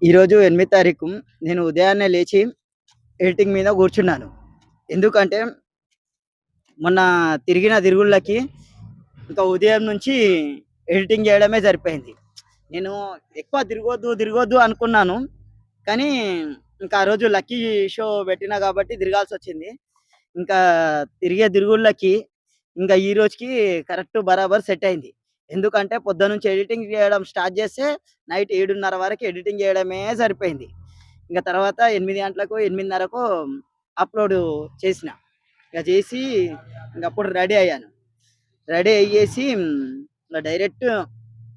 ఈరోజు 8 తారీఖు. నేను ఉదయాన్నే లేచి ఎడిటింగ్ మీద కూర్చున్నాను. ఎందుకంటే మొన్న తిరిగిన తిరుగుళ్ళకి ఇంకా ఉదయం నుంచి ఎడిటింగ్ చేయడమే సరిపోయింది. నేను ఎక్కువ తిరగొద్దు అనుకున్నాను. కానీ ఇంకా ఆ రోజు లక్కీ షో పెట్టినా కాబట్టి తిరగాల్సొచ్చింది. ఇంకా తిరిగే తిరుగుళ్ళకి ఇంకా ఈ రోజుకి కరెక్ట్ బరాబర్ సెట్ అయింది. ఎందుకంటే పొద్దున్నుంచి ఎడిటింగ్ చేయడం స్టార్ట్ చేస్తే నైట్ 7:30 వరకు ఎడిటింగ్ చేయడమే సరిపోయింది. ఇంక తర్వాత 8 గంటలకు, 8:30కో అప్‌లోడ్ చేసిన. ఇక చేసి ఇంకప్పుడు రెడీ అయ్యాను. రెడీ అయ్యేసి ఇంక డైరెక్ట్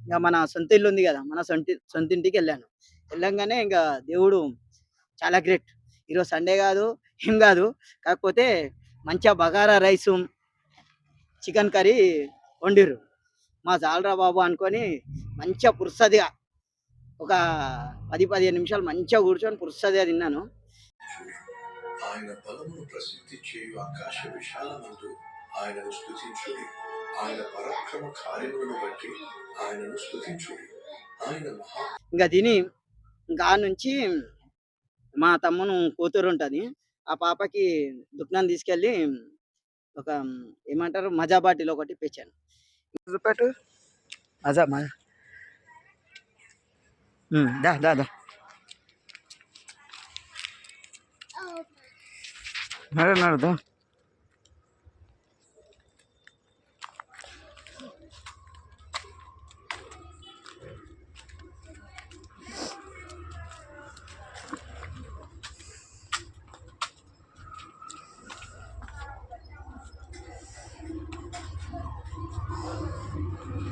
ఇంక మన సొంత ఇల్లు ఉంది గదా! మన సొంత ఇంటికెళ్ళాను. వెళ్ళంగానే ఇంక దేవుడు చాలా గ్రేట్. ఈరోజు సండే గాదు, ఏం గాదు. కాకపోతే మంచిగా బగారా రైసు, చికెన్ కర్రీ వండిర్రు. మా జాలరా బాబు అనుకోని మంచిగా పుర్సదిగా ఒక 10, 15 నిమిషాలు మంచిగా కూర్చొని పుర్సదిగా తిన్నాను. ఆయన బలమును ప్రసిద్ధి చేయు ఆకాశ విశాలమందు ఆయనను స్తుతించుడి. ఆయన పరాక్రమ కార్యములను బట్టి ఆయనను స్తుతించుడి. ఆయన ఇంకా తిని ఇంకా నుంచి మా తమ్మును కూతురు ఉంటది. ఆ పాపకి దుకాణం తీసుకెళ్ళి ఒక ఏమంటారు మజా బాటిల్ ఒకటి ఇప్పించాను. చూపెట్టు మజా మజా దా దా దా నడు దా.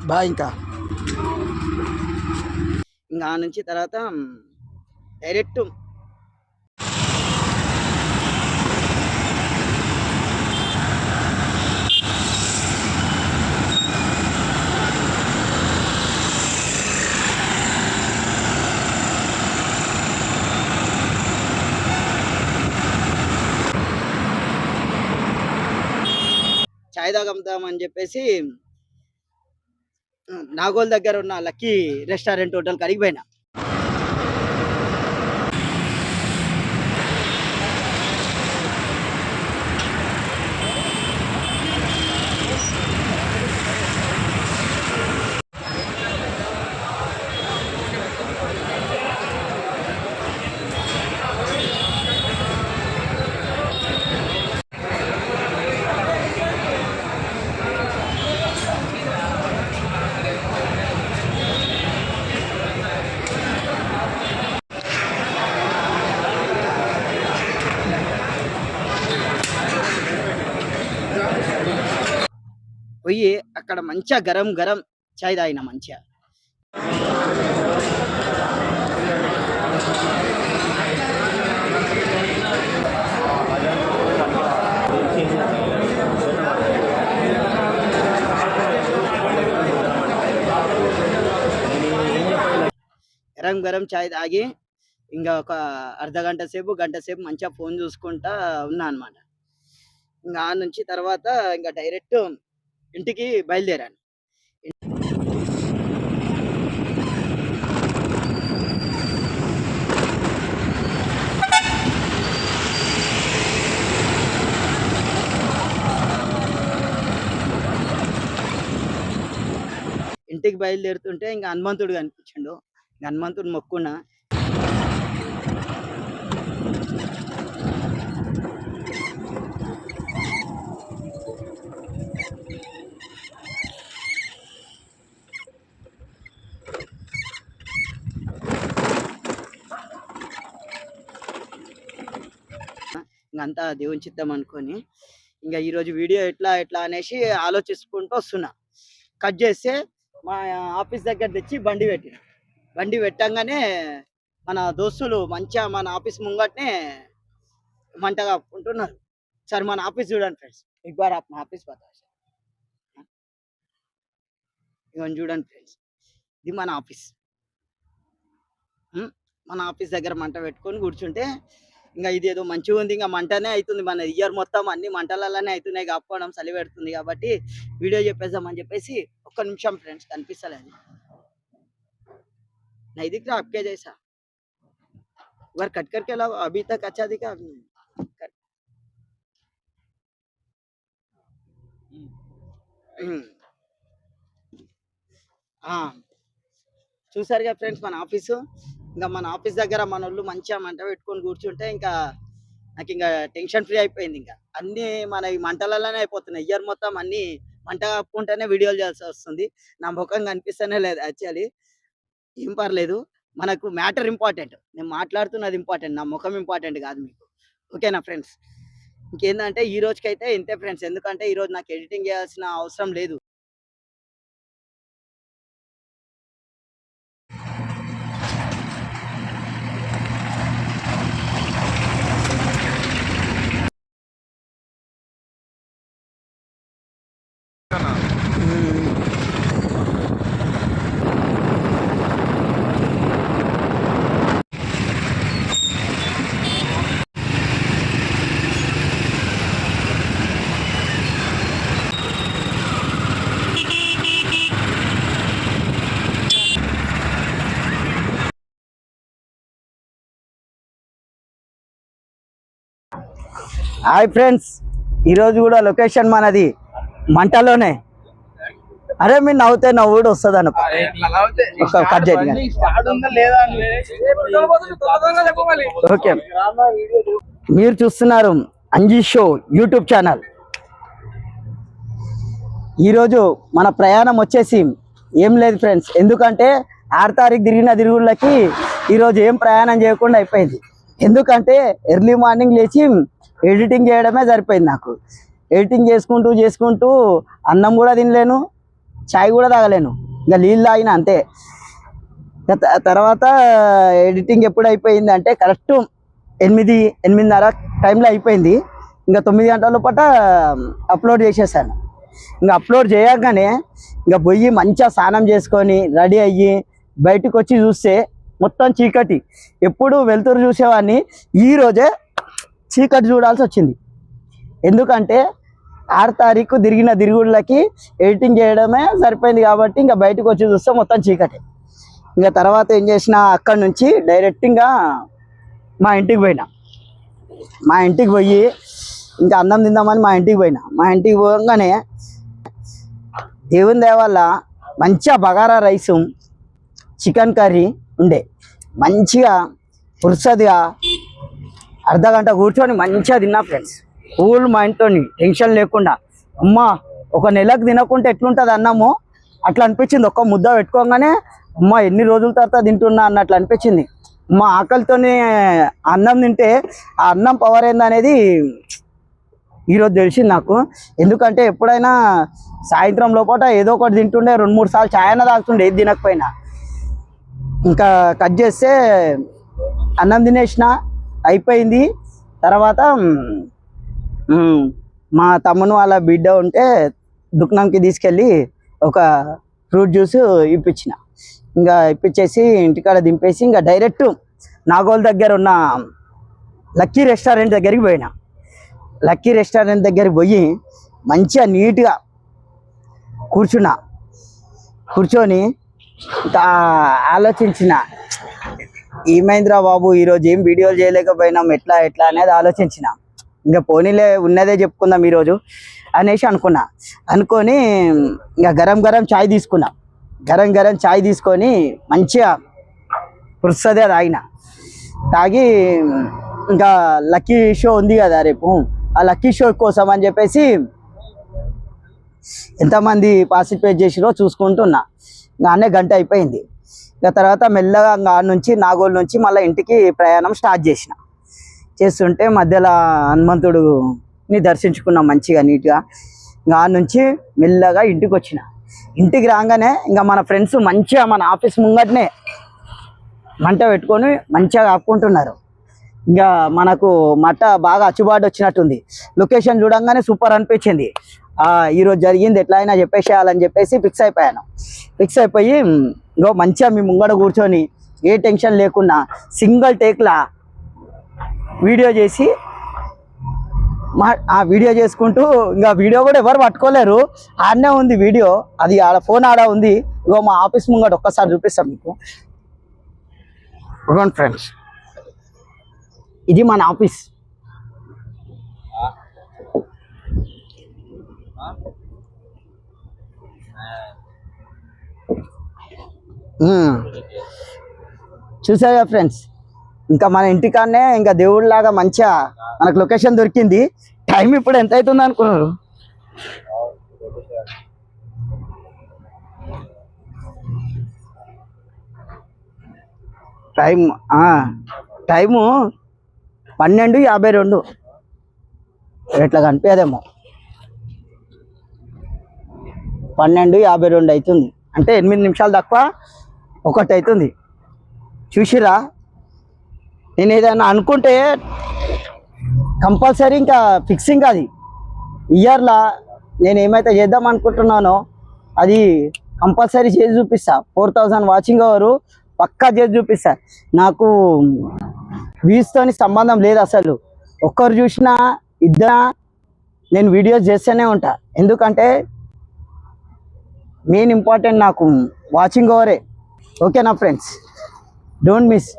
బా ఇంకా నుంచి తర్వాత డైరెక్ట్ చాయ్ తాగుదామని చెప్పేసి నాగోల్ దగ్గర ఉన్న లక్కీ రెస్టారెంట్ హోటల్ కాడికి పోయినా. పోయి అక్కడ మంచిగా గరం గరం చాయ్ తాగిన మంచిగా. గరం గరం చాయ్ తాగి ఇంకా ఒక అర్ధగంట సేపు గంట సేపు మంచిగా ఫోన్ చూసుకుంటా ఉన్నా అనమాట. ఇంకా ఆ నుంచి తర్వాత ఇంకా డైరెక్ట్ ఇంటికి బయలుదేరాను. ఇంటికి బయలుదేరుతుంటే ఇంకా హనుమంతుడు కనిపించిండు. హనుమంతుడు మొక్కున్నా. ఇంకంతా దేవుని చిత్తం అనుకొని ఇంకా ఈరోజు వీడియో ఎట్లా ఎట్లా అనేసి ఆలోచించుకుంటూ వస్తున్నా. కట్ చేస్తే మా ఆఫీస్ దగ్గర తెచ్చి బండి పెట్టంగానే మన దోస్తులు మంచిగా మన ఆఫీస్ ముంగట్నే మంటగా ఉంటున్నారు. సరే మన ఆఫీస్ చూడండి ఫ్రెండ్స్, एक बार आप ఆఫీస్ ఇవన్నీ చూడండి ఫ్రెండ్స్, ఇది మన ఆఫీస్. మన ఆఫీస్ దగ్గర మంట పెట్టుకొని కూర్చుంటే ఇంకా ఇది ఏదో మంచిగా ఉంది. ఇంకా మంటనే అవుతుంది, మన ఇయర్ మొత్తం అన్ని మంటలలోనే అవుతున్నాయి. కప్పుకోవడం చలి పెడుతుంది కాబట్టి వీడియో చెప్పేద్దామని చెప్పేసి ఒక్క నిమిషం ఫ్రెండ్స్ కనిపిస్తలేదు నా ఇది అప్కే చేసా. बार कट करके लाओ, अभी तक अच्छा दिखा आपने। कट। हम्म, हाँ, చూసారుగా ఫ్రెండ్స్ మన ఆఫీసు. ఇంకా మన ఆఫీస్ దగ్గర మనోళ్ళు మంచిగా మంట పెట్టుకొని కూర్చుంటే ఇంకా నాకు ఇంకా టెన్షన్ ఫ్రీ అయిపోయింది. ఇంకా అన్ని మన ఈ మంటలలోనే అయిపోతున్నాయి. ఇయర్ మొత్తం అన్ని మంట కప్పుకుంటేనే వీడియోలు చేయాల్సి వస్తుంది. నా ముఖం కనిపిస్తేనే లేదు యాక్చువల్లీ. ఏం పర్లేదు, మనకు మ్యాటర్ ఇంపార్టెంట్. నేను మాట్లాడుతున్నది ఇంపార్టెంట్, నా ముఖం ఇంపార్టెంట్ కాదు మీకు. ఓకేనా ఫ్రెండ్స్? ఇంకేందంటే ఈ రోజుకైతే ఇంతే ఫ్రెండ్స్. ఎందుకంటే ఈ రోజు నాకు ఎడిటింగ్ చేయాల్సిన అవసరం లేదు. హాయ్ ఫ్రెండ్స్, ఈరోజు కూడా లొకేషన్ మనది మంటలోనే. అరే మీరు నవ్వుతే నవ్వు కూడా వస్తుంది అనుకో. కట్ చేయండి. ఓకే, మీరు చూస్తున్నారు అంజీ షో యూట్యూబ్ ఛానల్. ఈరోజు మన ప్రయాణం వచ్చేసి ఏం లేదు ఫ్రెండ్స్. ఎందుకంటే 6 తారీఖు తిరిగిన తిరుగుళ్ళకి ఈరోజు ఏం ప్రయాణం చేయకుండా అయిపోయింది. ఎందుకంటే ఎర్లీ మార్నింగ్ లేచి ఎడిటింగ్ చేయడమే సరిపోయింది నాకు. ఎడిటింగ్ చేసుకుంటూ అన్నం కూడా తినలేను, చాయ్ కూడా తాగలేను, ఇంకా నీళ్ళు తాగిన అంతే. తర్వాత ఎడిటింగ్ ఎప్పుడు అయిపోయింది అంటే కరెక్ట్ 8-8:30 టైంలో అయిపోయింది. ఇంకా 9 గంటల లోపల అప్లోడ్ చేసేసాను. ఇంకా అప్లోడ్ చేయగానే ఇంకా పోయి మంచిగా స్నానం చేసుకొని రెడీ అయ్యి బయటకు వచ్చి చూస్తే మొత్తం చీకటి. ఎప్పుడు వెలుతురు చూసేవాడిని, ఈరోజే చీకటి చూడాల్సి వచ్చింది. ఎందుకంటే 6 తారీఖు తిరిగిన తిరుగుళ్ళకి ఎడిటింగ్ చేయడమే సరిపోయింది కాబట్టి ఇంకా బయటకు వచ్చి చూస్తే మొత్తం చీకటి. ఇంకా తర్వాత ఏం చేసిన, అక్కడి నుంచి డైరెక్ట్గా మా ఇంటికి పోయినా. మా ఇంటికి పోయి ఇంకా అన్నం తిందామని మా ఇంటికి పోయినా. మా ఇంటికి పోగానే దేవుని దయ వల్ల మంచిగా బగారా రైసు, చికెన్ కర్రీ ఉండే. మంచిగా పురుసదిగా అర్ధగంట కూర్చొని మంచిగా తిన్నా ఫ్రెండ్స్. కూల్ మైండ్తో, టెన్షన్ లేకుండా. అమ్మా, ఒక నెలకు తినకుంటే ఎట్లుంటుంది అన్నము అట్లా అనిపించింది. ఒక్క ముద్ద పెట్టుకోగానే అమ్మ ఎన్ని రోజుల తర్వాత తింటున్నా అన్నట్లు అనిపించింది. మా ఆకలితోనే అన్నం తింటే ఆ అన్నం పవర్ ఏందనేది ఈరోజు తెలిసింది నాకు. ఎందుకంటే ఎప్పుడైనా సాయంత్రం లోపల ఏదో ఒకటి తింటుండే, 2-3 సార్లు ఛాయ్ అన్న తాగుతుండే ఏది తినకపోయినా. ఇంకా కట్ చేస్తే అన్నం తినేసిన అయిపోయింది. తర్వాత మా తమ్ముని వాళ్ళ బిడ్డ ఉంటే దుకాణంకి తీసుకెళ్ళి ఒక ఫ్రూట్ జ్యూస్ ఇప్పించిన. ఇంకా ఇప్పించేసి ఇంటికాడ దింపేసి ఇంకా డైరెక్ట్ నాగోల్ దగ్గర ఉన్న లక్కీ రెస్టారెంట్ దగ్గరికి పోయినా. లక్కీ రెస్టారెంట్ దగ్గరికి పోయి మంచిగా నీట్గా కూర్చొని ఆలోచించిన, ఏమైందిరా బాబు ఈరోజు ఏం వీడియోలు చేయలేకపోయినాం, ఎట్లా అనేది ఆలోచించిన. ఇంకా పోనీలే ఉన్నదే చెప్పుకుందాం ఈరోజు అనేసి అనుకొని ఇంకా గరం చాయ్ తీసుకున్నా. గరం చాయ్ తీసుకొని మంచిగా పురుసదే తాగి ఇంకా లక్కీ షో ఉంది కదా రేపు, ఆ లక్కీ షో కోసం అని చెప్పేసి ఎంతమంది పార్టిసిపేట్ చేసిరో చూసుకుంటున్నా. ఇంకా అనే గంట అయిపోయింది. ఇంకా తర్వాత మెల్లగా నుంచి నాగోల్ నుంచి మళ్ళీ ఇంటికి ప్రయాణం స్టార్ట్ చేస్తుంటే మధ్యలో హనుమంతుడిని దర్శించుకున్నాం మంచిగా నీట్గా. ఇంకా నుంచి మెల్లగా ఇంటికి వచ్చిన. ఇంటికి రాగానే ఇంకా మన ఫ్రెండ్స్ మంచిగా మన ఆఫీస్ ముంగటనే మంట పెట్టుకొని మంచిగా కాపుకుంటున్నారు. ఇంకా మనకు మట బాగా అచ్చుబాటు వచ్చినట్టుంది. లొకేషన్ చూడంగానే సూపర్ అనిపించింది. ఈరోజు జరిగింది ఎట్లా అయినా చెప్పేసేయాలని చెప్పేసి ఫిక్స్ అయిపోయి ఇంకో మంచిగా మీ ముంగడ కూర్చొని ఏ టెన్షన్ లేకుండా సింగిల్ టేక్లా వీడియో చేసి ఆ వీడియో చేసుకుంటూ, ఇంకా వీడియో కూడా ఎవరు పట్టుకోలేరు, ఆడనే ఉంది వీడియో. అది ఆడ ఫోన్ ఆడ ఉంది. ఇంకో మా ఆఫీస్ ముంగట ఒక్కసారి చూపిస్తాం మీకు ఫ్రెండ్స్. ఇది మన ఆఫీస్. చూసారా ఫ్రెండ్స్, ఇంకా మన ఇంటికాడనే ఇంకా దేవుడిలాగా మంచిగా మనకు లొకేషన్ దొరికింది. టైం ఇప్పుడు ఎంత అవుతుంది అనుకున్నారు? టైము 12:52. ఎట్లా కనిపించదేమో, 12:52 అవుతుంది. అంటే 8 నిమిషాలు తక్కువ 1 అవుతుంది. చూసిరా, నేను ఏదైనా అనుకుంటే కంపల్సరీ ఇంకా ఫిక్సింగ్ అది. ఇయర్లో నేను ఏమైతే చేద్దాం అనుకుంటున్నానో అది కంపల్సరీ చేసి చూపిస్తా. 4000 వాచింగ్ అవరు పక్కా చేసి చూపిస్తా. నాకు వ్యూస్తోని సంబంధం లేదు అసలు. ఒక్కరు చూసినా ఇద్దరు నేను వీడియోస్ చేస్తూనే ఉంటా. ఎందుకంటే మెయిన్ ఇంపార్టెంట్ నాకు వాచింగ్ ఓవరే. ఓకేనా ఫ్రెండ్స్, డోంట్ మిస్.